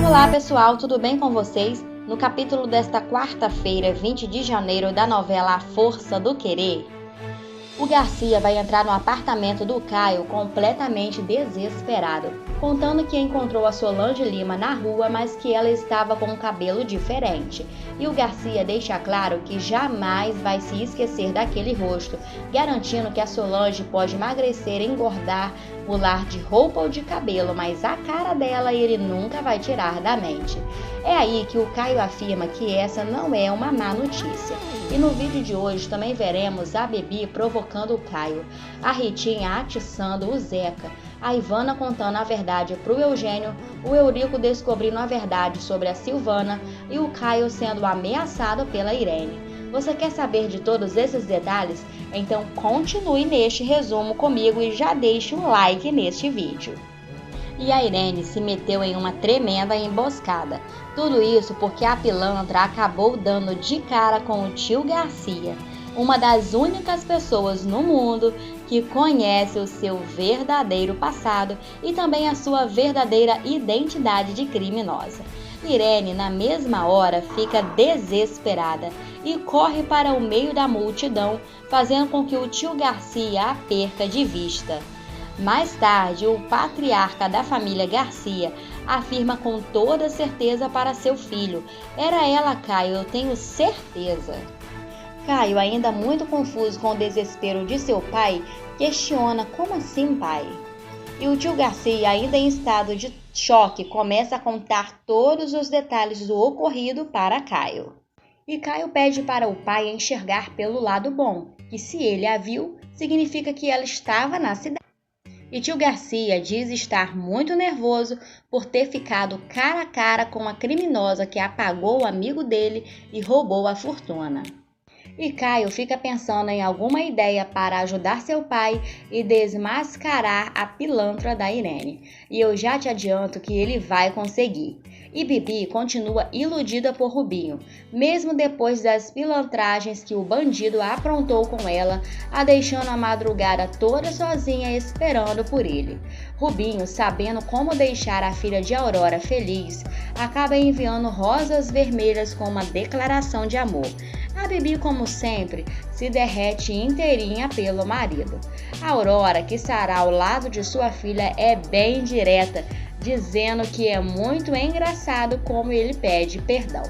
Olá pessoal, tudo bem com vocês? No capítulo desta quarta-feira, 20 de janeiro, da novela A Força do Querer, o Garcia vai entrar no apartamento do Caio completamente desesperado, contando que encontrou a Solange Lima na rua, mas que ela estava com um cabelo diferente. E o Garcia deixa claro que jamais vai se esquecer daquele rosto, garantindo que a Solange pode emagrecer, engordar, pular de roupa ou de cabelo, mas a cara dela ele nunca vai tirar da mente. É aí que o Caio afirma que essa não é uma má notícia. E no vídeo de hoje também veremos a Bibi provocando o Caio, a Ritinha atiçando o Zeca, a Ivana contando a verdade para o Eugênio, o Eurico descobrindo a verdade sobre a Silvana e o Caio sendo ameaçado pela Irene. Você quer saber de todos esses detalhes? Então continue neste resumo comigo e já deixe um like neste vídeo. E a Irene se meteu em uma tremenda emboscada. Tudo isso porque a pilantra acabou dando de cara com o tio Garcia, uma das únicas pessoas no mundo que conhece o seu verdadeiro passado e também a sua verdadeira identidade de criminosa. Irene, na mesma hora, fica desesperada e corre para o meio da multidão, fazendo com que o tio Garcia a perca de vista. Mais tarde, o patriarca da família Garcia afirma com toda certeza para seu filho: "Era ela, Caio, eu tenho certeza." Caio, ainda muito confuso com o desespero de seu pai, questiona: "Como assim, pai?" E o tio Garcia, ainda em estado de choque, começa a contar todos os detalhes do ocorrido para Caio. E Caio pede para o pai enxergar pelo lado bom, que se ele a viu, significa que ela estava na cidade. E tio Garcia diz estar muito nervoso por ter ficado cara a cara com a criminosa que apagou o amigo dele e roubou a fortuna. E Caio fica pensando em alguma ideia para ajudar seu pai e desmascarar a pilantra da Irene. E eu já te adianto que ele vai conseguir. E Bibi continua iludida por Rubinho, mesmo depois das pilantragens que o bandido aprontou com ela, a deixando a madrugada toda sozinha esperando por ele. Rubinho, sabendo como deixar a filha de Aurora feliz, acaba enviando rosas vermelhas com uma declaração de amor. A Bibi, como sempre, se derrete inteirinha pelo marido. A Aurora, que estará ao lado de sua filha, é bem direta, dizendo que é muito engraçado como ele pede perdão.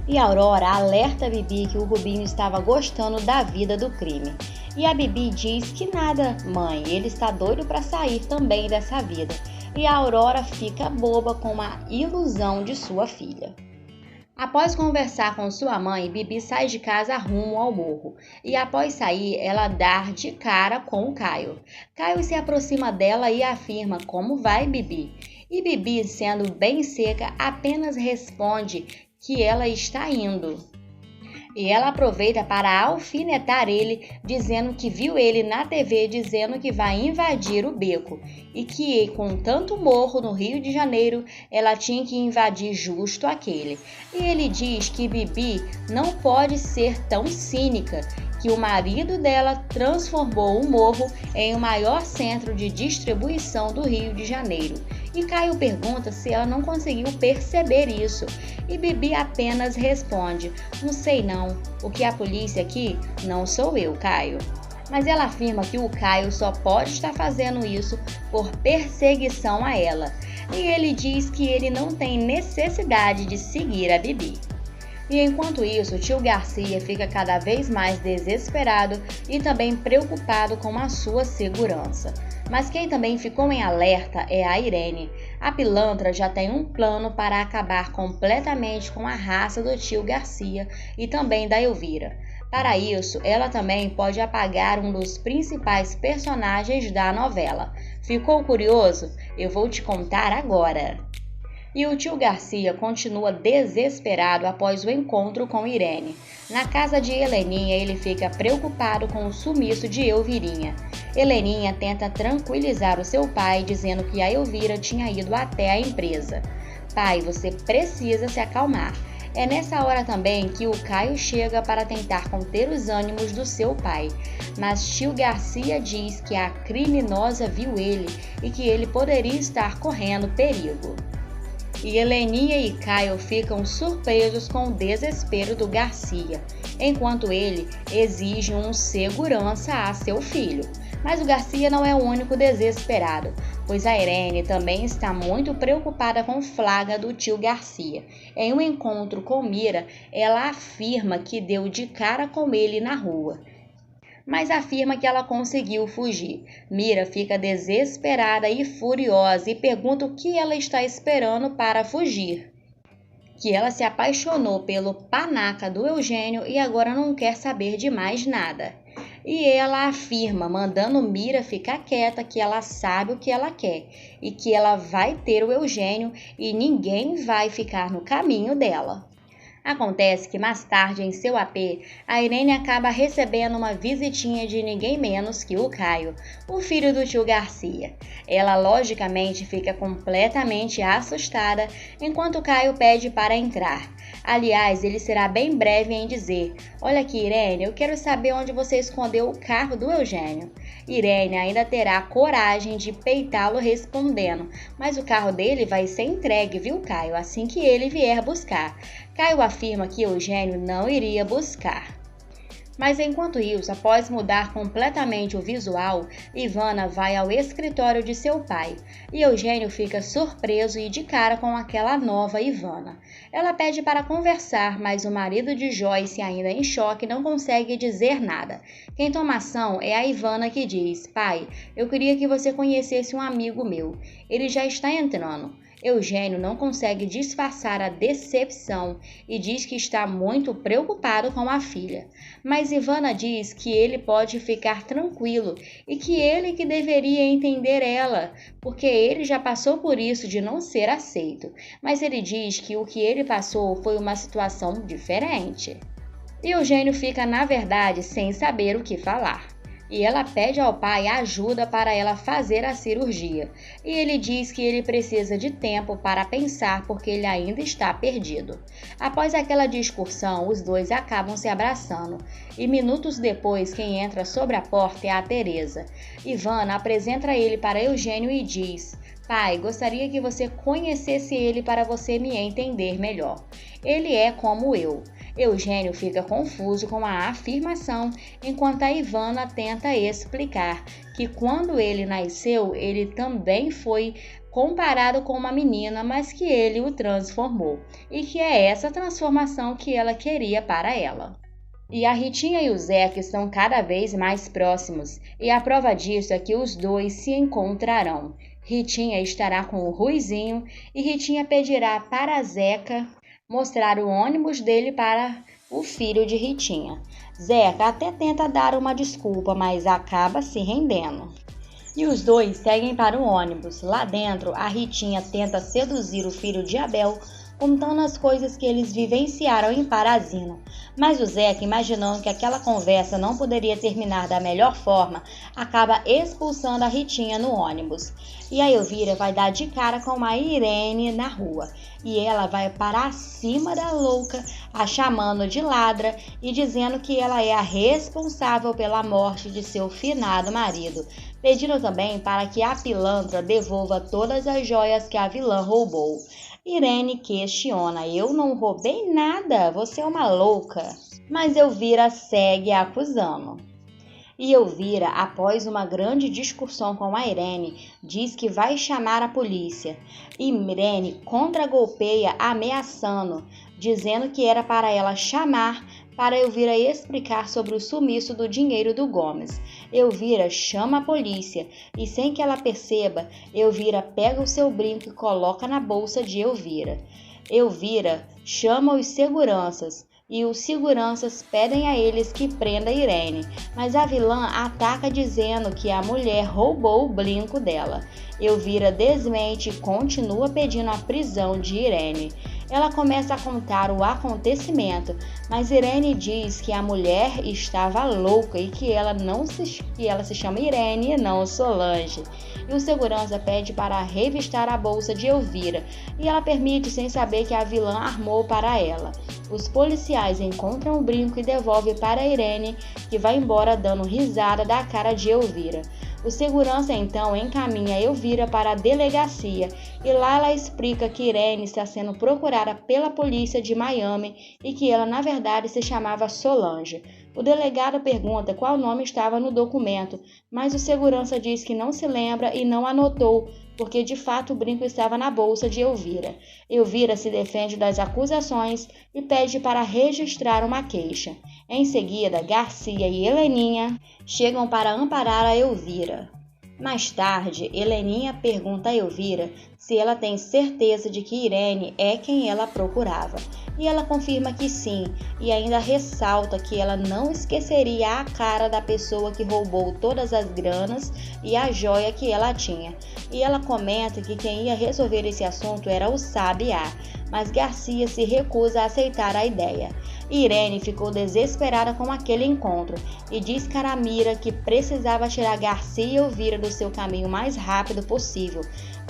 E a Aurora alerta a Bibi que o Rubinho estava gostando da vida do crime. E a Bibi diz que nada, mãe, ele está doido para sair também dessa vida. E a Aurora fica boba com a ilusão de sua filha. Após conversar com sua mãe, Bibi sai de casa rumo ao morro. E após sair, ela dá de cara com o Caio. Caio se aproxima dela e afirma: "Como vai, Bibi?" E Bibi, sendo bem seca, apenas responde que ela está indo. E ela aproveita para alfinetar ele, dizendo que viu ele na TV dizendo que vai invadir o beco e que, com tanto morro no Rio de Janeiro, ela tinha que invadir justo aquele. E ele diz que Bibi não pode ser tão cínica, que o marido dela transformou o morro em o maior centro de distribuição do Rio de Janeiro. E Caio pergunta se ela não conseguiu perceber isso. E Bibi apenas responde: "Não sei não, o que a polícia aqui não sou eu, Caio." Mas ela afirma que o Caio só pode estar fazendo isso por perseguição a ela. E ele diz que ele não tem necessidade de seguir a Bibi. E enquanto isso, o tio Garcia fica cada vez mais desesperado e também preocupado com a sua segurança. Mas quem também ficou em alerta é a Irene. A pilantra já tem um plano para acabar completamente com a raça do tio Garcia e também da Elvira. Para isso, ela também pode apagar um dos principais personagens da novela. Ficou curioso? Eu vou te contar agora. E o tio Garcia continua desesperado após o encontro com Irene. Na casa de Heleninha, ele fica preocupado com o sumiço de Elvirinha. Heleninha tenta tranquilizar o seu pai, dizendo que a Elvira tinha ido até a empresa. "Pai, você precisa se acalmar." É nessa hora também que o Caio chega para tentar conter os ânimos do seu pai, mas tio Garcia diz que a criminosa viu ele e que ele poderia estar correndo perigo. e Heleninha e Caio ficam surpresos com o desespero do Garcia, enquanto ele exige um segurança a seu filho. Mas o Garcia não é o único desesperado, pois a Irene também está muito preocupada com o flagra do tio Garcia. Em um encontro com Mira, ela afirma que deu de cara com ele na rua, mas afirma que ela conseguiu fugir. Mira fica desesperada e furiosa e pergunta o que ela está esperando para fugir. Que ela se apaixonou pelo panaca do Eugênio e agora não quer saber de mais nada. E ela afirma, mandando Mira ficar quieta, que ela sabe o que ela quer e que ela vai ter o Eugênio e ninguém vai ficar no caminho dela. Acontece que mais tarde, em seu AP, a Irene acaba recebendo uma visitinha de ninguém menos que o Caio, o filho do tio Garcia. Ela, logicamente, fica completamente assustada enquanto o Caio pede para entrar. Aliás, ele será bem breve em dizer: "Olha aqui, Irene, eu quero saber onde você escondeu o carro do Eugênio." Irene ainda terá coragem de peitá-lo respondendo: "Mas o carro dele vai ser entregue, viu, Caio, assim que ele vier buscar." Caio afirma que Eugênio não iria buscar. Mas enquanto isso, após mudar completamente o visual, Ivana vai ao escritório de seu pai e Eugênio fica surpreso e de cara com aquela nova Ivana. Ela pede para conversar, mas o marido de Joyce, ainda em choque, não consegue dizer nada. Quem toma ação é a Ivana, que diz: "Pai, eu queria que você conhecesse um amigo meu. Ele já está entrando." Eugênio não consegue disfarçar a decepção e diz que está muito preocupado com a filha. Mas Ivana diz que ele pode ficar tranquilo e que ele que deveria entender ela, porque ele já passou por isso de não ser aceito. Mas ele diz que o que ele passou foi uma situação diferente. E Eugênio fica, na verdade, sem saber o que falar. E ela pede ao pai ajuda para ela fazer a cirurgia. E ele diz que ele precisa de tempo para pensar porque ele ainda está perdido. Após aquela discussão, os dois acabam se abraçando. E minutos depois, quem entra sobre a porta é a Teresa. Ivana apresenta ele para Eugênio e diz: "Pai, gostaria que você conhecesse ele para você me entender melhor. Ele é como eu." Eugênio fica confuso com a afirmação, enquanto a Ivana tenta explicar que quando ele nasceu, ele também foi comparado com uma menina, mas que ele o transformou, e que é essa transformação que ela queria para ela. E a Ritinha e o Zeca estão cada vez mais próximos, e a prova disso é que os dois se encontrarão. Ritinha estará com o Ruizinho e Ritinha pedirá para Zeca mostrar o ônibus dele para o filho de Ritinha. Zeca até tenta dar uma desculpa, mas acaba se rendendo. E os dois seguem para o ônibus. Lá dentro, a Ritinha tenta seduzir o filho de Abel, contando as coisas que eles vivenciaram em Parazino. Mas o Zeca, imaginando que aquela conversa não poderia terminar da melhor forma, acaba expulsando a Ritinha no ônibus. E a Elvira vai dar de cara com a Irene na rua. E ela vai para cima da louca, a chamando de ladra e dizendo que ela é a responsável pela morte de seu finado marido, pedindo também para que a pilantra devolva todas as joias que a vilã roubou. Irene questiona: "Eu não roubei nada, você é uma louca." Mas Elvira segue acusando. E Elvira, após uma grande discussão com a Irene, diz que vai chamar a polícia. E Irene contragolpeia ameaçando, dizendo que era para ela chamar para Elvira explicar sobre o sumiço do dinheiro do Gomes. Elvira chama a polícia e, sem que ela perceba, Elvira pega o seu brinco e coloca na bolsa de Elvira. Elvira chama os seguranças e os seguranças pedem a eles que prenda Irene, mas a vilã ataca dizendo que a mulher roubou o brinco dela. Elvira desmente e continua pedindo a prisão de Irene. Ela começa a contar o acontecimento, mas Irene diz que a mulher estava louca e que ela se chama Irene e não Solange. E o segurança pede para revistar a bolsa de Elvira e ela permite, sem saber que a vilã armou para ela. Os policiais encontram o brinco e devolvem para Irene, que vai embora dando risada da cara de Elvira. O segurança então encaminha Elvira para a delegacia e lá ela explica que Irene está sendo procurada pela polícia de Miami e que ela na verdade se chamava Solange. O delegado pergunta qual nome estava no documento, mas o segurança diz que não se lembra e não anotou, porque de fato o brinco estava na bolsa de Elvira. Elvira se defende das acusações e pede para registrar uma queixa. Em seguida, Garcia e Heleninha chegam para amparar a Elvira. Mais tarde, Heleninha pergunta a Elvira se ela tem certeza de que Irene é quem ela procurava. E ela confirma que sim, e ainda ressalta que ela não esqueceria a cara da pessoa que roubou todas as granas e a joia que ela tinha. E ela comenta que quem ia resolver esse assunto era o Sabiá, mas Garcia se recusa a aceitar a ideia. Irene ficou desesperada com aquele encontro e diz que Caramira que precisava tirar Garcia e Elvira do seu caminho o mais rápido possível,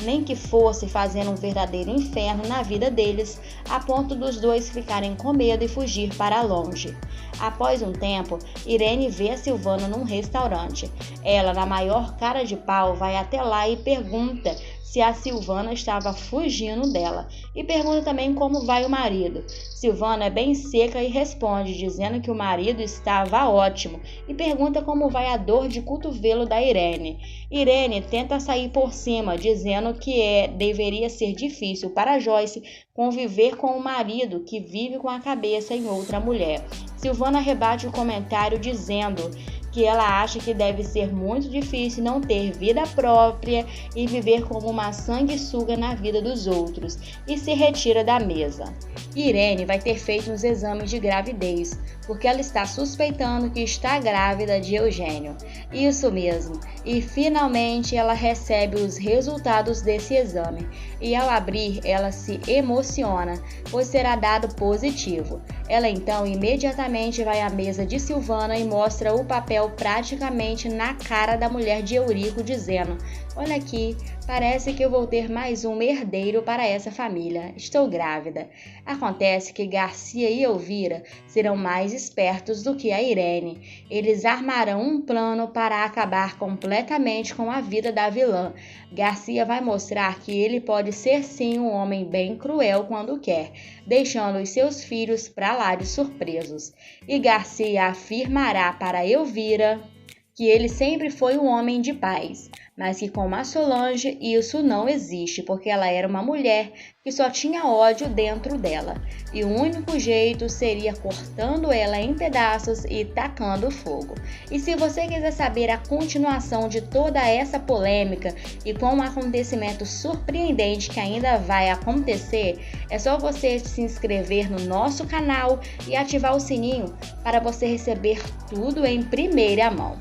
nem que fosse fazendo um verdadeiro inferno na vida deles, a ponto dos dois ficarem com medo e fugir para longe. Após um tempo, Irene vê a Silvana num restaurante. Ela, na maior cara de pau, vai até lá e pergunta se a Silvana estava fugindo dela e pergunta também como vai o marido. Silvana é bem seca e responde dizendo que o marido estava ótimo e pergunta como vai a dor de cotovelo da Irene. Irene tenta sair por cima, dizendo que deveria ser difícil para Joyce conviver com o marido que vive com a cabeça em outra mulher. Silvana rebate o comentário dizendo que ela acha que deve ser muito difícil não ter vida própria e viver como uma sanguessuga na vida dos outros, e se retira da mesa. Irene vai ter feito uns exames de gravidez, porque ela está suspeitando que está grávida de Eugênio. Isso mesmo, e finalmente ela recebe os resultados desse exame, e ao abrir ela se emociona, pois será dado positivo. Ela então imediatamente vai à mesa de Silvana e mostra o papel praticamente na cara da mulher de Eurico, dizendo: "Olha aqui, parece que eu vou ter mais um herdeiro para essa família. Estou grávida." Acontece que Garcia e Elvira serão mais espertos do que a Irene. Eles armarão um plano para acabar completamente com a vida da vilã. Garcia vai mostrar que ele pode ser sim um homem bem cruel quando quer, deixando os seus filhos para lá de surpresos. E Garcia afirmará para Elvira que ele sempre foi um homem de paz, mas que com a Solange isso não existe, porque ela era uma mulher que só tinha ódio dentro dela, e o único jeito seria cortando ela em pedaços e tacando fogo. E se você quiser saber a continuação de toda essa polêmica e com um acontecimento surpreendente que ainda vai acontecer, é só você se inscrever no nosso canal e ativar o sininho para você receber tudo em primeira mão.